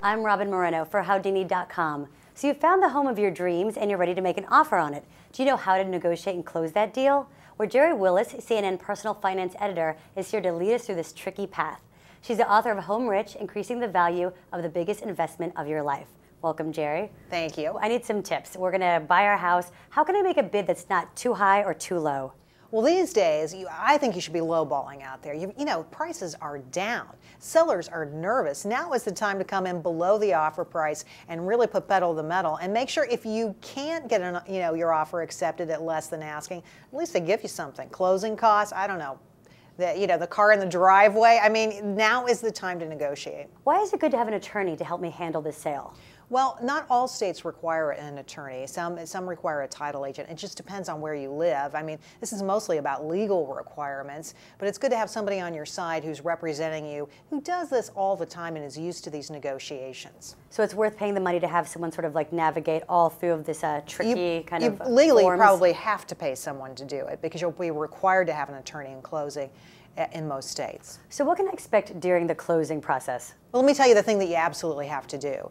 I'm Robin Moreno for Howdini.com. So you found the home of your dreams and you're ready to make an offer on it. Do you know how to negotiate and close that deal? Well, Gerri Willis, CNN personal finance editor, is here to lead us through this tricky path. She's the author of Home Rich, Increasing the Value of the Biggest Investment of Your Life. Welcome, Gerri. Thank you. I need some tips. We're going to buy our house. How can I make a bid that's not too high or too low? Well, these days, I think you should be lowballing out there. You know, prices are down. Sellers are nervous. Now is the time to come in below the offer price and really put pedal to the metal and make sure if you can't get your offer accepted at less than asking, at least they give you something. Closing costs, I don't know. The car in the driveway. I mean, now is the time to negotiate. Why is it good to have an attorney to help me handle this sale? Well, not all states require an attorney. Some require a title agent. It just depends on where you live. I mean, this is mostly about legal requirements, but it's good to have somebody on your side who's representing you, who does this all the time and is used to these negotiations. So it's worth paying the money to have someone sort of like navigate all through of this tricky kind of legally forms. Probably have to pay someone to do it because you'll be required to have an attorney in closing in most states. So what can I expect during the closing process? Well, let me tell you the thing that you absolutely have to do.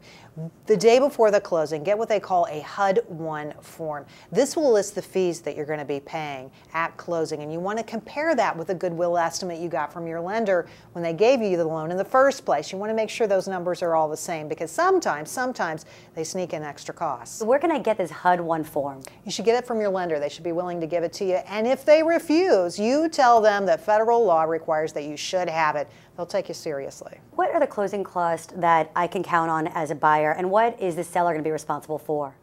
The day before the closing, get what they call a HUD-1 form. This will list the fees that you're going to be paying at closing, and you want to compare that with a goodwill estimate you got from your lender when they gave you the loan in the first place. You want to make sure those numbers are all the same because sometimes they sneak in extra costs. So where can I get this HUD-1 form? You should get it from your lender. They should be willing to give it to you, and if they refuse, you tell them that federal law requires that you should have it. They'll take you seriously. What are the closing costs that I can count on as a buyer, and what is the seller going to be responsible for?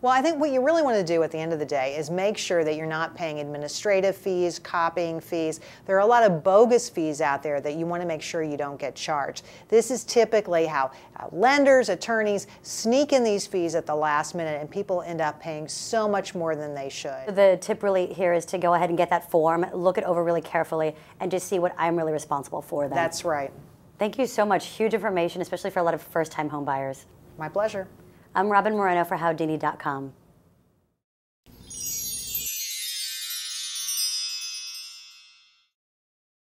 Well, I think what you really want to do at the end of the day is make sure that you're not paying administrative fees, copying fees. There are a lot of bogus fees out there that you want to make sure you don't get charged. This is typically how lenders, attorneys sneak in these fees at the last minute, and people end up paying so much more than they should. The tip really here is to go ahead and get that form, look it over really carefully, and just see what I'm really responsible for then. That's right. Thank you so much. Huge information, especially for a lot of first-time home buyers. My pleasure. I'm Robin Moreno for Howdini.com.